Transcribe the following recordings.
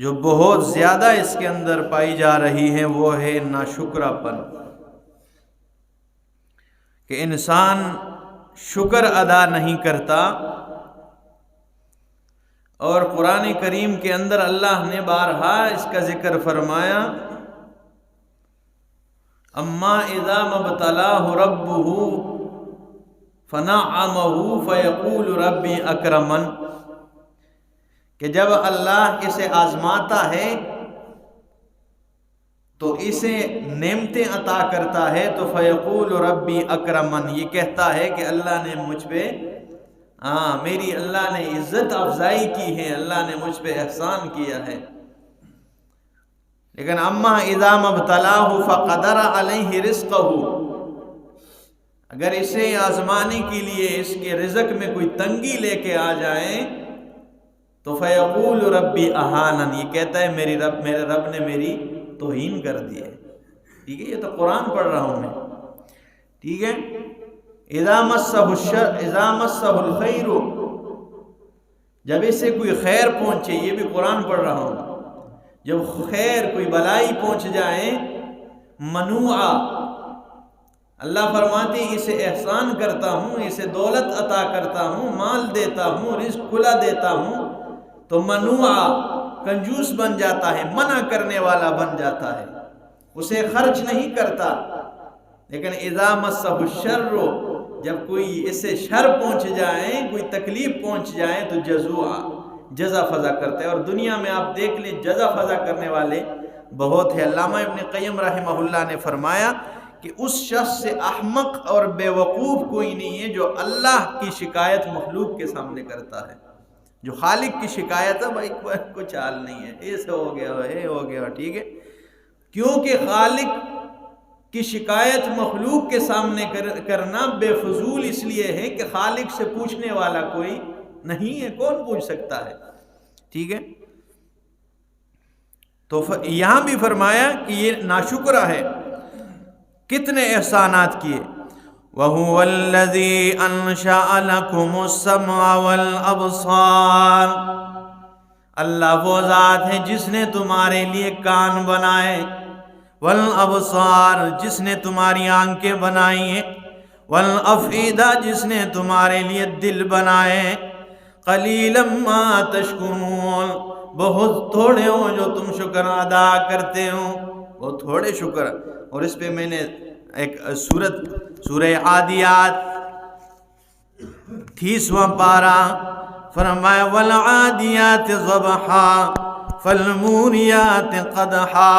جو بہت زیادہ اس کے اندر پائی جا رہی ہے وہ ہے ناشکرا پن، کہ انسان شکر ادا نہیں کرتا۔ اور قرآن کریم کے اندر اللہ نے بارہا اس کا ذکر فرمایا، اما اذا مبتلاہ ربہ فنعمہ فیقول ربی اکرمن، کہ جب اللہ اسے آزماتا ہے تو اسے نعمتیں عطا کرتا ہے تو فیقول ربی اکرمن، یہ کہتا ہے کہ اللہ نے مجھ پہ میری اللہ نے عزت افزائی کی ہے، اللہ نے مجھ پہ احسان کیا ہے۔ لیکن اما اذا مبتلاہ فقدر علیہ رزقہ، اگر اسے آزمانے کے لیے اس کے رزق میں کوئی تنگی لے کے آ جائے تو فیقول ربی اہانن، یہ کہتا ہے میرے رب نے میری توہین کر دی ہے۔ ٹھیک ہے، یہ تو قرآن پڑھ رہا ہوں میں، ٹھیک ہے۔ اذا مسہ الخیر، جب اسے کوئی خیر پہنچے، یہ بھی قرآن پڑھ رہا ہوں، جب خیر کوئی بلائی پہنچ جائے، منوعا، اللہ فرماتے ہیں اسے احسان کرتا ہوں، اسے دولت عطا کرتا ہوں، مال دیتا ہوں، رزق کھلا دیتا ہوں، تو منوعا، کنجوس بن جاتا ہے، منع کرنے والا بن جاتا ہے، اسے خرچ نہیں کرتا۔ لیکن اذا مسہ الشر، جب کوئی اسے شر پہنچ جائے، کوئی تکلیف پہنچ جائے تو جزوعا، جزا فضا کرتا ہے۔ اور دنیا میں آپ دیکھ لیں جزا فضا کرنے والے بہت ہیں۔ علامہ ابن قیم رحمہ اللہ نے فرمایا کہ اس شخص سے احمق اور بے وقوف کوئی نہیں ہے جو اللہ کی شکایت مخلوق کے سامنے کرتا ہے۔ جو خالق کی شکایت ہے، بھائی کچھ حال نہیں ہے، ایسا ہو گیا، یہ ہو گیا، ٹھیک ہے، کیونکہ خالق کی شکایت مخلوق کے سامنے کرنا بے فضول اس لیے ہے کہ خالق سے پوچھنے والا کوئی نہیں ہے، کون پوچھ سکتا ہے، ٹھیک ہے۔ تو یہاں بھی فرمایا کہ یہ ناشکرہ ہے، کتنے احسانات کیے۔ وَهُوَ الَّذِي أَنشَأَ لَكُمُ السَّمْعَ وَالْأَبْصَارَ، اللہ وہ ذات ہے جس نے تمہارے لیے کان بنائے، والابصار، جس نے تمہاری آنکھیں بنائی ہیں، والافئدہ، جس نے تمہارے لیے دل بنائے، قلیلا ما تشکرون، بہت تھوڑے ہو جو تم شکر ادا کرتے ہو، بہت تھوڑے شکر۔ اور اس پہ میں نے ایک سورہ عادیات 30واں پارہ فرمایا، والعادیات ضبحا فالموریات قدحا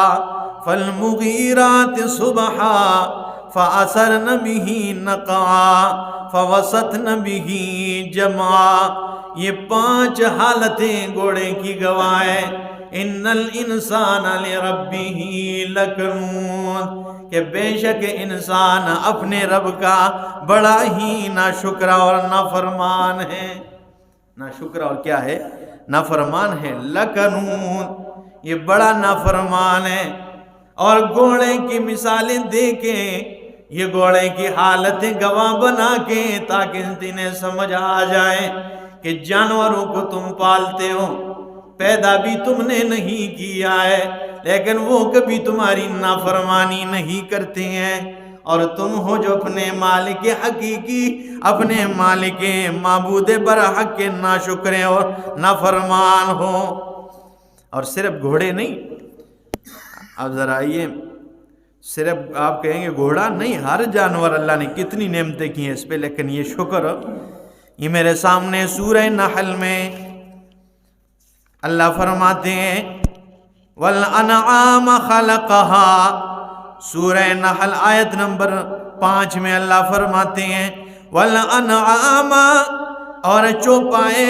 فالمغیرات صبحا فأثرن به نقعا فوسطن به جمعا، یہ 5 حالتیں گھوڑے کی گواہیں۔ ان الانسان لربہ لکنود، کہ بے شک انسان اپنے رب کا بڑا ہی ناشکر اور نافرمان ہے۔ ناشکر اور کیا ہے؟ نافرمان ہے۔ لکنود، یہ بڑا نافرمان ہے۔ اور گھوڑے کی مثالیں دے کے، یہ گھوڑے کی حالتیں گواہ بنا کے، تاکہ انہیں سمجھ آ جائے کہ جانوروں کو تم پالتے ہو، پیدا بھی تم نے نہیں کیا ہے، لیکن وہ کبھی تمہاری نافرمانی نہیں کرتے ہیں، اور تم ہو جو اپنے مالک حقیقی، اپنے مالک معبود برحق کے ناشکر اور نافرمان ہو۔ اور صرف گھوڑے نہیں، اب ذرا آئیے، صرف آپ کہیں گے گھوڑا نہیں، ہر جانور اللہ نے کتنی نعمتیں کی ہیں اس پہ، لیکن یہ شکر، یہ میرے سامنے سورہ نحل میں اللہ فرماتے ہیں وَالْأَنْعَامَ خَلَقَهَا، سورہ نحل آیت نمبر 5 میں اللہ فرماتے ہیں وَالْأَنْعَامَ، اور چوپائے،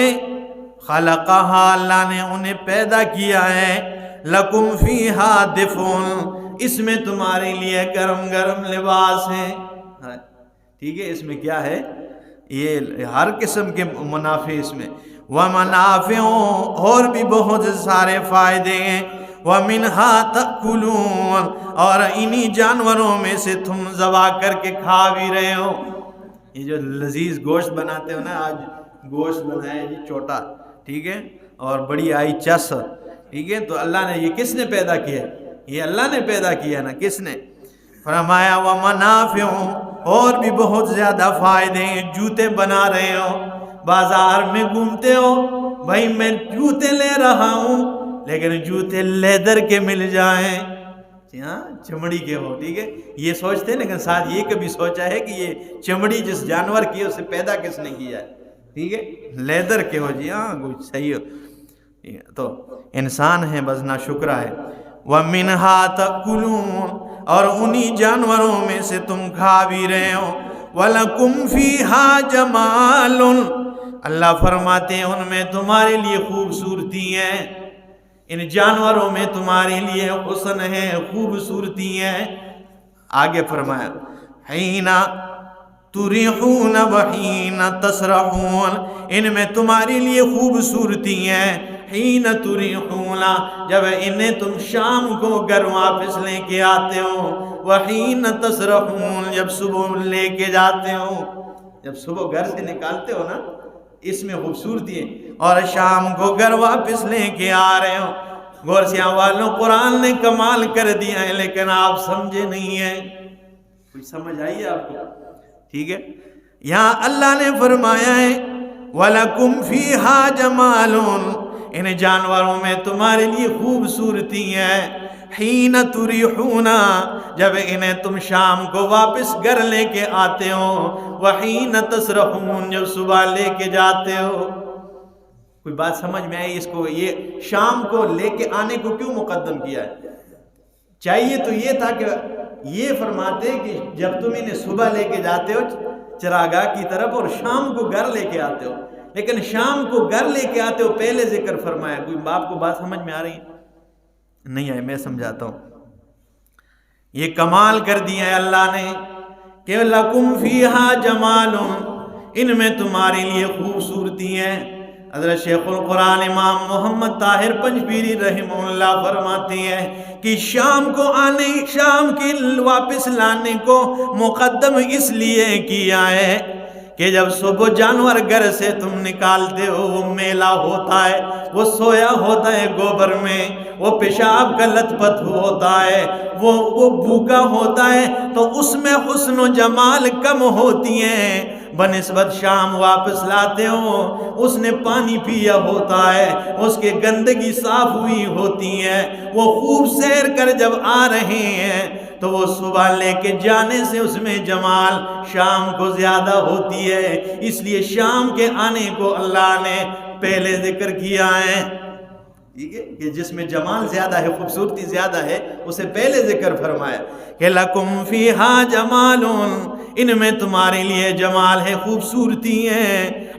خَلَقَهَا، اللہ نے انہیں پیدا کیا ہے، لَكُمْ فِيهَا دِفْءٌ، اس میں تمہارے لیے گرم گرم لباس ہیں۔ ٹھیک ہے، اس میں کیا ہے؟ یہ ہر قسم کے منافع اس میں، وَمَنَافِعُ، اور بھی بہت سارے فائدے ہیں، وَمِنْهَا تَأْكُلُونَ، اور انہی جانوروں میں سے تم ذبح کر کے کھا بھی رہے ہو۔ یہ جو لذیذ گوشت بناتے ہو نا، آج گوشت بنایا جی چھوٹا، ٹھیک ہے، اور بڑی آئی چس، ٹھیک ہے، تو اللہ نے یہ کس نے پیدا کیا؟ یہ اللہ نے پیدا کیا نا، کس نے؟ فرمایا وَمَنَافِعُ، اور بھی بہت زیادہ فائدے ہیں۔ جوتے بنا رہے ہو، بازار میں گھومتے ہو، بھائی میں جوتے لے رہا ہوں لیکن جوتے لیدر کے مل جائیں، ہاں چمڑی کے ہو، ٹھیک ہے، یہ سوچتے ہیں، لیکن ساتھ یہ کبھی سوچا ہے کہ یہ چمڑی جس جانور کی ہے اسے پیدا کس نے کیا ہے؟ ٹھیک ہے، لیدر کے ہو، جی ہاں کچھ صحیح ہو، تو انسان ہے بس ناشکرا ہے۔ وَمِنْهَا تَأْكُلُونَ، اور انہی جانوروں میں سے تم کھا بھی رہے ہو۔ وَلَكُمْ فِيهَا جَمَالٌ، اللہ فرماتے ہیں ان میں تمہارے لیے خوبصورتی ہیں، ان جانوروں میں تمہارے لیے حسن ہے، خوبصورتی ہے۔ آگے فرمایا حین تُرِحُونَ وَحِینَ تَسْرَحُونَ، ان میں تمہارے لیے خوبصورتی ہیں۔ حین تُرِحُونَ، جب انہیں تم شام کو گھر واپس لے کے آتے ہو، وَحِینَ تَسْرَحُونَ، جب صبح لے کے جاتے ہو، جب صبح گھر سے نکالتے ہو نا، اس میں خوبصورتی ہے، اور شام کو گھر واپس لے کے آ رہے ہو۔ گورسیاں والوں، قرآن نے کمال کر دیا ہے لیکن آپ سمجھے نہیں ہیں، کچھ سمجھ آئیے آپ کو؟ ٹھیک ہے، یہاں اللہ نے فرمایا ہے وَلَكُمْ فِيهَا جَمَالٌ، ان جانوروں میں تمہارے لیے خوبصورتی ہے۔ حین تُرِحُونَ، جب انہیں تم شام کو واپس گھر لے کے آتے ہو، وَحِینَ تَسْرَحُونَ، جب صبح لے کے جاتے ہو۔ کوئی بات سمجھ میں آئی اس کو؟ یہ شام کو لے کے آنے کو کیوں مقدم کیا ہے؟ چاہیے تو یہ تھا کہ یہ فرماتے کہ جب تم انہیں صبح لے کے جاتے ہو چراگاہ کی طرف اور شام کو گھر لے کے آتے ہو، لیکن شام کو گھر لے کے آتے ہو پہلے ذکر فرمایا۔ کوئی باپ کو بات سمجھ میں آ رہی ہے؟ نہیں آئی، میں سمجھاتا ہوں۔ یہ کمال کر دیا ہے اللہ نے کہ لَكُمْ فِيهَا جَمَالٌ، ان میں تمہارے لیے خوبصورتی ہے۔ حضرت شیخ القرآن امام محمد طاہر پنجپیری رحمہ اللہ فرماتے ہیں کہ شام کو آنے، شام کی واپس لانے کو مقدم اس لیے کیا ہے کہ جب صبح جانور گھر سے تم نکالتے ہو، وہ میلا ہوتا ہے، وہ سویا ہوتا ہے گوبر میں، وہ پیشاب کا لت پت ہوتا ہے، وہ بھوکا ہوتا ہے، تو اس میں حسن و جمال کم ہوتی ہیں بنسبت شام واپس لاتے ہو، اس نے پانی پیا ہوتا ہے، اس کے گندگی صاف ہوئی ہوتی ہے، وہ خوب سیر کر جب آ رہے ہیں تو وہ صبح لے کے جانے سے اس میں جمال شام کو زیادہ ہوتی ہے، اس لیے شام کے آنے کو اللہ نے پہلے ذکر کیا ہے، ٹھیک ہے، کہ جس میں جمال زیادہ ہے، خوبصورتی زیادہ ہے، اسے پہلے ذکر فرمایا کہ لَكُمْ فِيهَا جَمَالٌ، ان میں تمہارے لیے جمال ہے، خوبصورتی ہے۔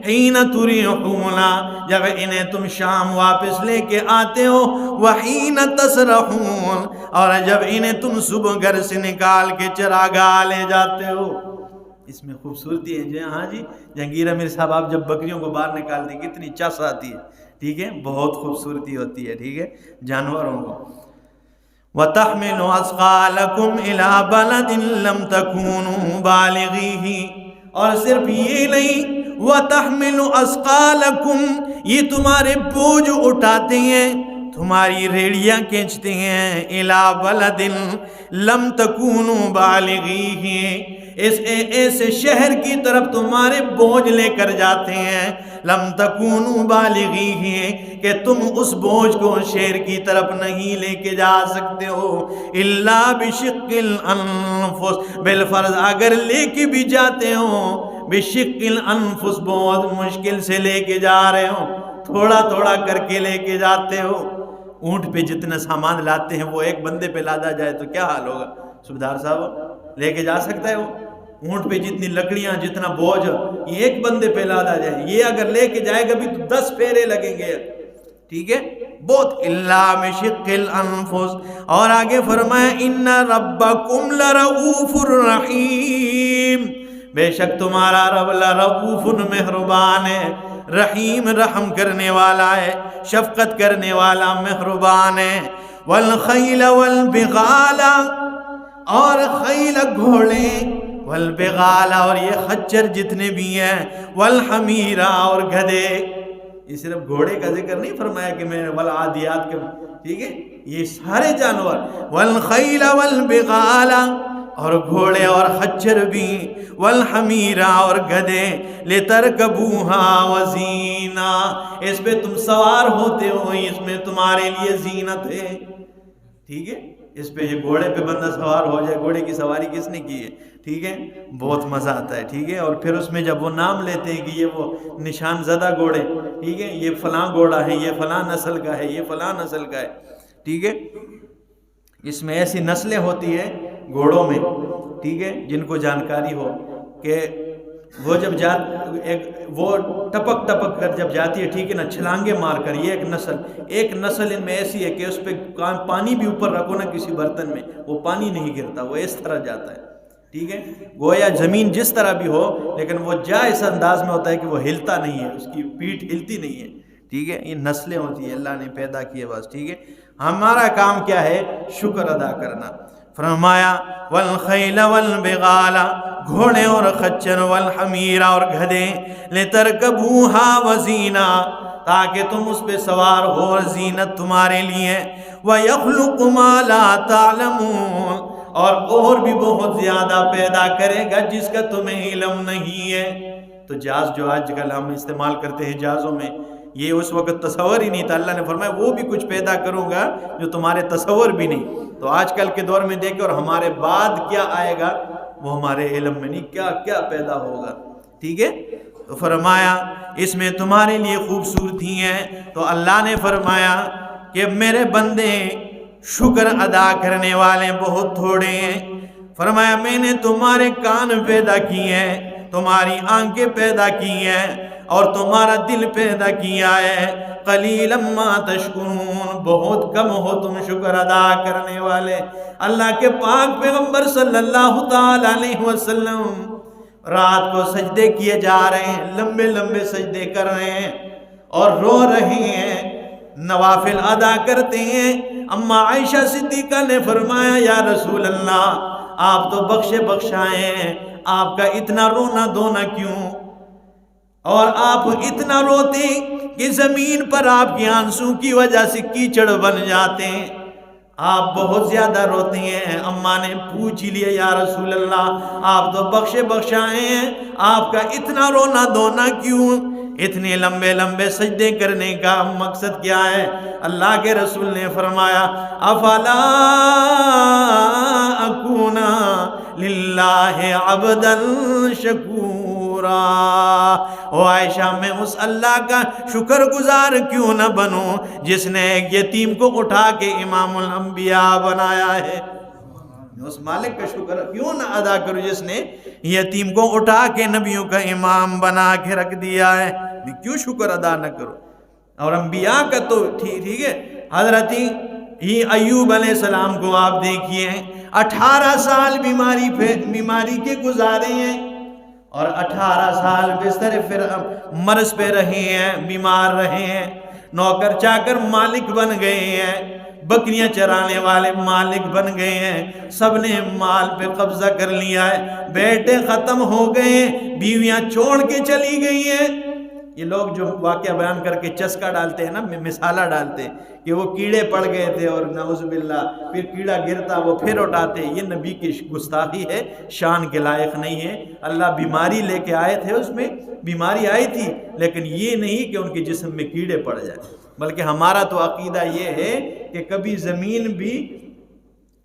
حین تُرِحُونَ، جب انہیں تم شام واپس لے کے آتے ہو، وَحِینَ تَسْرَحُونَ، اور جب انہیں تم صبح گھر سے نکال کے چراگاہ لے جاتے ہو، اس میں خوبصورتی ہے۔ جی ہاں جی، جہانگیر امیر صاحب آپ جب بکریوں کو باہر نکالتے ہیں کتنی چس آتی ہے، ٹھیک ہے، بہت خوبصورتی ہوتی ہے، ٹھیک ہے، جانوروں کو۔ وَتَحْمِلُ أَثْقَالَكُمْ إِلَىٰ بَلَدٍ لَمْ تَكُونُوا بَالِغِيهِ، اور صرف یہ نہیں، وَتَحْمِلُ أَثْقَالَكُمْ، یہ تمہارے بوجھ اٹھاتے ہیں، تمہاری ریڑیاں کھینچتے ہیں، إِلَىٰ بَلَدٍ لَمْ تَكُونُوا بَالِغِيهِ، ایسے شہر کی طرف تمہارے بوجھ لے کر جاتے ہیں، لم تکونوا بالغیہ، کہ تم اس بوجھ کو شہر کی طرف نہیں لے کے جا سکتے ہو، الا بشق الانفس، بالفرض اگر لے کے بھی جاتے ہو، بشق الانفس، بہت مشکل سے لے کے جا رہے ہو، تھوڑا تھوڑا کر کے لے کے جاتے ہو۔ اونٹ پہ جتنا سامان لاتے ہیں وہ ایک بندے پہ لادا جائے تو کیا حال ہوگا؟ صوبیدار صاحب لے کے جا سکتا ہے وہ اونٹ پہ جتنی لکڑیاں، جتنا بوجھ، یہ ایک بندے پہ لادا جائے، یہ اگر لے کے جائے گا بھی تو 10 پھیرے لگیں گے، ٹھیک ہے، بہت۔ الا بشق الانفس، اور آگے فرمایا ان ربکم لرؤوف الرحیم، بے شک تمہارا رب لرؤوف، مہربان ہے، رحیم، رحم کرنے والا ہے، شفقت کرنے والا، مہربان ہے۔ والخیل والبغال، اور خیل گھوڑے، والبغال، اور یہ خچر جتنے بھی ہیں، والحمیر، اور گدھے، یہ صرف گھوڑے کا ذکر نہیں فرمایا کہ میں والعادیات کے، ٹھیک ہے، یہ سارے جانور، والخیل والبغال، اور گھوڑے اور خچر بھی، والحمیرہ اور گدھے، لترکبوہا وزینہ، اس پہ تم سوار ہوتے ہو، اس میں تمہارے لیے زینت ہے، ٹھیک ہے، اس پہ یہ گھوڑے پہ بندہ سوار ہو جائے، گھوڑے کی سواری کس نے کی ہے، ٹھیک ہے، بہت مزہ آتا ہے، ٹھیک ہے، اور پھر اس میں جب وہ نام لیتے ہیں کہ یہ وہ نشان زدہ گھوڑے، ٹھیک ہے، یہ فلاں گھوڑا ہے، یہ فلاں نسل کا ہے، یہ فلاں نسل کا ہے، ٹھیک ہے، اس میں ایسی نسلیں ہوتی ہیں گھوڑوں میں، ٹھیک ہے، جن کو جانکاری ہو کہ وہ جب وہ ٹپک ٹپک کر جب جاتی ہے، ٹھیک ہے نا، چھلانگے مار کر، یہ ایک نسل ان میں ایسی ہے کہ اس پہ پانی بھی اوپر رکھو نا کسی برتن میں، وہ پانی نہیں گرتا، وہ اس طرح جاتا ہے، ٹھیک ہے، گویا زمین جس طرح بھی ہو لیکن وہ جا اس انداز میں ہوتا ہے کہ وہ ہلتا نہیں ہے، اس کی پیٹھ ہلتی نہیں ہے، ٹھیک ہے، یہ نسلیں ہوتی ہیں، اللہ نے پیدا کی ہے بس، ٹھیک ہے، ہمارا کام کیا ہے، شکر ادا کرنا۔ فرمایا والخیل والبغال، گھوڑے اور خچر، والحمیر اور گدھے، لترکبوہا وزینہ، تاکہ تم اس پہ سوار ہو اور زینت تمہارے لیے، وَيَخْلُقُ مَا لَا تَعْلَمُونَ، اور بھی بہت زیادہ پیدا کرے گا جس کا تمہیں علم نہیں ہے۔ تو جہاز جو آج کل ہم استعمال کرتے ہیں جہازوں میں، یہ اس وقت تصور ہی نہیں تھا، اللہ نے فرمایا وہ بھی کچھ پیدا کروں گا جو تمہارے تصور بھی نہیں۔ تو آج کل کے دور میں دیکھیں، اور ہمارے بعد کیا آئے گا وہ ہمارے علم میں نہیں، کیا کیا پیدا ہوگا، ٹھیک ہے۔ تو فرمایا اس میں تمہارے لیے خوبصورتی ہے۔ تو اللہ نے فرمایا کہ میرے بندے شکر ادا کرنے والے بہت تھوڑے ہیں۔ فرمایا میں نے تمہارے کان پیدا کیے ہیں، تمہاری آنکھیں پیدا کی ہیں، اور تمہارا دل پیدا کیا ہے، قلیلا ما تشکرون، بہت کم ہو تم شکر ادا کرنے والے۔ اللہ کے پاک پیغمبر صلی اللہ تعالی علیہ وسلم رات کو سجدے کیے جا رہے ہیں، لمبے لمبے سجدے کر رہے ہیں اور رو رہے ہیں، نوافل ادا کرتے ہیں۔ اما عائشہ صدیقہ نے فرمایا یا رسول اللہ آپ تو بخشے بخشائے ہیں، آپ کا اتنا رونا دھونا کیوں؟ اور آپ اتنا روتے کہ زمین پر آپ کی آنسو کی وجہ سے کیچڑ بن جاتے ہیں، آپ بہت زیادہ روتے ہیں۔ اماں نے پوچھ لیا یا رسول اللہ آپ تو بخشے بخشائے ہیں، آپ کا اتنا رونا دھونا کیوں؟ اتنے لمبے لمبے سجدے کرنے کا مقصد کیا ہے؟ اللہ کے رسول نے فرمایا افلا اکون للہ عبدا شکورا، او عائشہ میں اس اللہ کا شکر گزار کیوں نہ بنوں جس نے ایک یتیم کو اٹھا کے امام الانبیاء بنایا ہے؟ اس مالک کا شکر کیوں نہ ادا کروں جس نے یتیم کو اٹھا کے نبیوں کا امام بنا کے رکھ دیا ہے، میں کیوں شکر ادا نہ کروں؟ اور انبیاء کا تو ٹھیک ہے، حضرت ایوب علیہ السلام کو آپ دیکھیے 18 سال بیماری کے گزارے ہیں، اور 18 سال بستر پھر مرض پہ رہے ہیں، بیمار رہے ہیں، نوکر چاکر مالک بن گئے ہیں، بکریاں چرانے والے مالک بن گئے ہیں، سب نے مال پہ قبضہ کر لیا ہے، بیٹے ختم ہو گئے، بیویاں چھوڑ کے چلی گئی ہیں۔ یہ لوگ جو واقعہ بیان کر کے چسکا ڈالتے ہیں نا، مثالہ ڈالتے ہیں کہ وہ کیڑے پڑ گئے تھے اور نعوذ باللہ پھر کیڑا گرتا وہ پھر اٹھاتے، یہ نبی کی گستاخی ہے، شان کے لائق نہیں ہے۔ اللہ بیماری لے کے آئے تھے، اس میں بیماری آئی تھی، لیکن یہ نہیں کہ ان کے جسم میں کیڑے پڑ جائیں، بلکہ ہمارا تو عقیدہ یہ ہے کہ کبھی زمین بھی،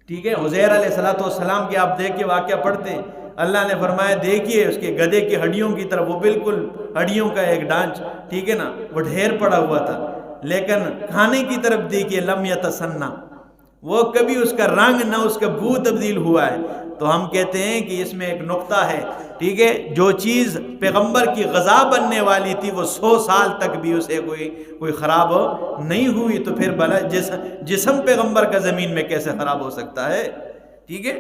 ٹھیک ہے، عزیر علیہ السلام کے آپ دیکھ کے واقعہ پڑھتے ہیں، اللہ نے فرمایا دیکھیے اس کے گدھے کی ہڈیوں کی طرف، وہ بالکل ہڈیوں کا ایک ڈانچ، ٹھیک ہے نا، وہ ڈھیر پڑا ہوا تھا، لیکن کھانے کی طرف دیکھیے لم یتسنہ، وہ کبھی اس کا رنگ نہ اس کا بو تبدیل ہوا ہے۔ تو ہم کہتے ہیں کہ اس میں ایک نقطہ ہے، ٹھیک ہے، جو چیز پیغمبر کی غذا بننے والی تھی وہ 100 سال تک بھی اسے کوئی خراب نہیں ہوئی، تو پھر بھلا جسم پیغمبر کا زمین میں کیسے خراب ہو سکتا ہے؟ ٹھیک ہے،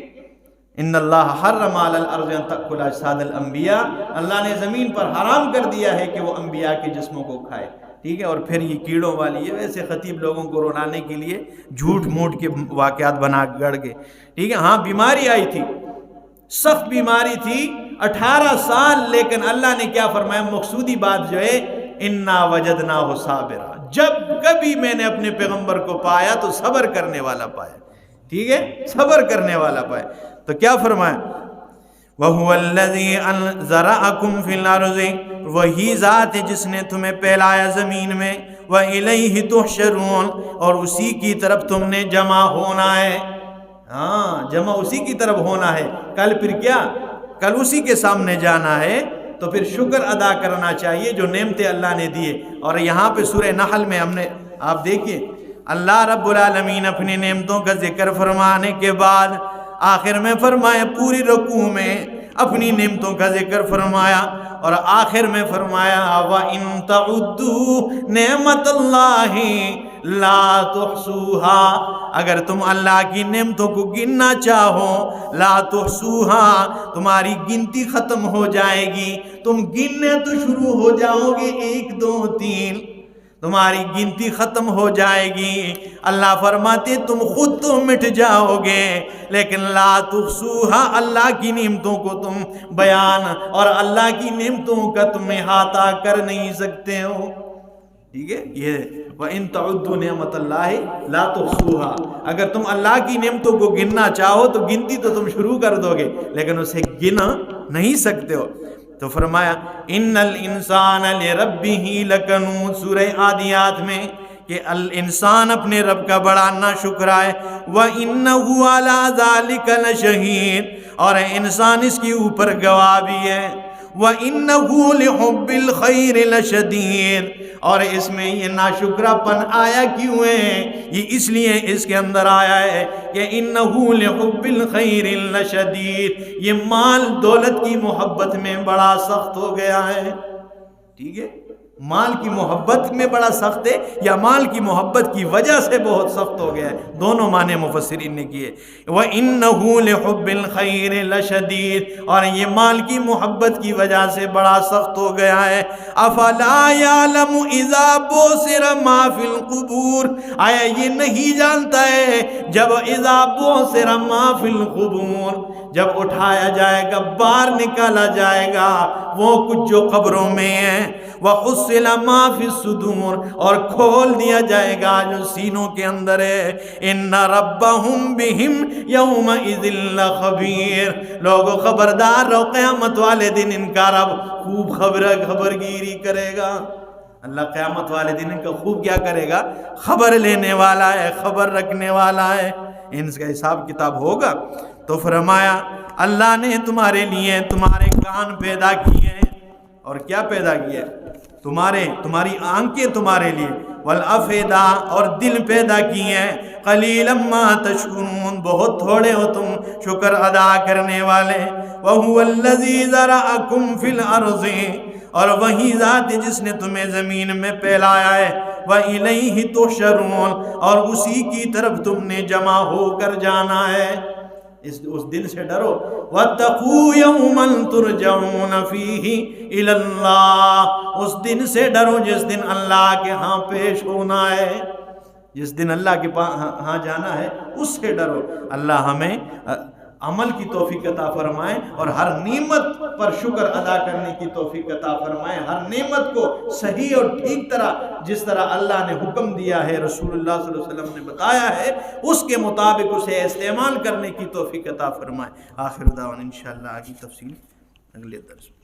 ان اللہ حرم علی الارض ان تأکل اجساد الانبیاء، اللہ نے زمین پر حرام کر دیا ہے کہ وہ انبیاء کے جسموں کو کھائے، ٹھیک ہے۔ اور پھر یہ کیڑوں والی، یہ ویسے خطیب لوگوں کو رونانے کے لیے جھوٹ موٹ کے واقعات بنا گڑ کے، ٹھیک ہے۔ ہاں بیماری آئی تھی، سخت بیماری تھی، 18 سال، لیکن اللہ نے کیا فرمایا؟ مقصودی بات جو ہے انا وجدناہ صابرا، جب کبھی میں نے اپنے پیغمبر کو پایا تو صبر کرنے والا پایا، ٹھیک ہے، صبر کرنے والا پایا۔ تو کیا فرمایا؟ وَهُوَ الَّذِي زَرَعَكُمْ فِي الْأَرْضِ، وہی ذات ہے جس نے تمہیں پھیلایا زمین میں، وَإِلَيْهِ تُحْشَرُونَ، اور اسی کی طرف تم نے جمع ہونا ہے۔ ہاں، جمع اسی کی طرف ہونا ہے۔ کل پھر کیا؟ کل اسی کے سامنے جانا ہے، تو پھر شکر ادا کرنا چاہیے جو نعمتیں اللہ نے دیے۔ اور یہاں پہ سورہ نحل میں ہم نے، آپ دیکھیے، اللہ رب العالمین اپنی نعمتوں کا ذکر فرمانے کے بعد آخر میں فرمایا، پوری رکوع میں اپنی نعمتوں کا ذکر فرمایا، اور آخر میں فرمایا وَإِن تَعُدُّوا نِعْمَتَ اللَّهِ لَا تُحْصُوهَا، اگر تم اللہ کی نعمتوں کو گننا چاہو، لا تحصوها، تمہاری گنتی ختم ہو جائے گی، تم گننے تو شروع ہو جاؤ گے 1 2 3، تمہاری گنتی ختم ہو جائے گی۔ اللہ فرماتے تم خود تو مٹ جاؤ گے، لیکن لا تحصوها، اللہ کی نعمتوں کو تم بیان اور اللہ کی نعمتوں کا تم احاطہ کر نہیں سکتے ہو، ٹھیک ہے۔ یہ وَإِن تَعُدُّوا نِعْمَتَ اللَّهِ لَا تُحْصُوهَا، اگر تم اللہ کی نعمتوں کو گننا چاہو تو گنتی تو تم شروع کر دو گے، لیکن اسے گن نہیں سکتے ہو۔ تو فرمایا ان الانسان لربہ لکنود، سورہ عادیات میں، کہ الانسان اپنے رب کا بڑا ناشکرا ہے۔ وَإِنَّهُ عَلَى ذَلِكَ لَشَہِیدٌ، اور انسان اس کے اوپر گواہ بھی ہے۔ وَإِنَّهُ لِحُبِّ الْخَيْرِ لَشَدِيدٌ، اور اس میں یہ ناشکرا پن آیا کیوں ہے؟ یہ اس لیے اس کے اندر آیا ہے کہ اِنَّهُ لِحُبِّ الْخَيْرِ لَشَدِيدٌ، یہ مال دولت کی محبت میں بڑا سخت ہو گیا ہے، ٹھیک ہے، مال کی محبت میں بڑا سخت ہے، یا مال کی محبت کی وجہ سے بہت سخت ہو گیا ہے، دونوں معنی مفسرین نے کیے۔ وَإِنَّهُ لِحُبِّ الْخَيْرِ لَشَدِيدٌ، اور یہ مال کی محبت کی وجہ سے بڑا سخت ہو گیا ہے۔ أَفَلَا يَعْلَمُ إِذَا بُعْثِرَ مَا فِي الْقُبُورِ، آیا یہ نہیں جانتا ہے جب إِذَا بُعْثِرَ مَا فِي الْقُبُورِ، جب اٹھایا جائے گا، باہر نکالا جائے گا وہ کچھ جو قبروں میں ہے، وَحُصِّلَ مَا فِي الصُّدُورِ، اور کھول دیا جائے گا جو سینوں کے اندر ہے۔ إِنَّ رَبَّهُمْ بِهِمْ يَوْمَئِذٍ لَخَبِيرٌ، لوگوں خبردار رہو، قیامت والے دن ان کا رب خوب خبرگیری کرے گا۔ اللہ قیامت والے دن ان کا خوب کیا کرے گا؟ خبر لینے والا ہے، خبر رکھنے والا ہے، ان کا حساب کتاب ہوگا۔ تو فرمایا اللہ نے تمہارے لیے تمہارے کان پیدا کیے ہیں، اور کیا پیدا کیا؟ تمہاری آنکھیں تمہارے لیے، والافئدہ، اور دل پیدا کیے ہیں، قلیلا ما تشکرون، بہت تھوڑے ہو تم شکر ادا کرنے والے۔ وہو الذی ذرأکم فی الارض، اور وہی ذات جس نے تمہیں زمین میں پھیلایا ہے، وإلیہ تحشرون، اور اسی کی طرف تم نے جمع ہو کر جانا ہے۔ اس دن سے ڈرو، وَاتَّقُوا يَوْمًا تُرْجَعُونَ فِيهِ إِلَى اللَّهِ، اس دن سے ڈرو جس دن اللہ کے ہاں پیش ہونا ہے، جس دن اللہ کے ہاں جانا ہے، اس سے ڈرو۔ اللہ ہمیں عمل کی توفیق عطا فرمائے، اور ہر نعمت پر شکر ادا کرنے کی توفیق عطا فرمائے، ہر نعمت کو صحیح اور ٹھیک طرح جس طرح اللہ نے حکم دیا ہے، رسول اللہ صلی اللہ علیہ وسلم نے بتایا ہے، اس کے مطابق اسے استعمال کرنے کی توفیق عطا فرمائے۔ آخر دعوانا انشاءاللہ، آگے تفصیل اگلے درس میں۔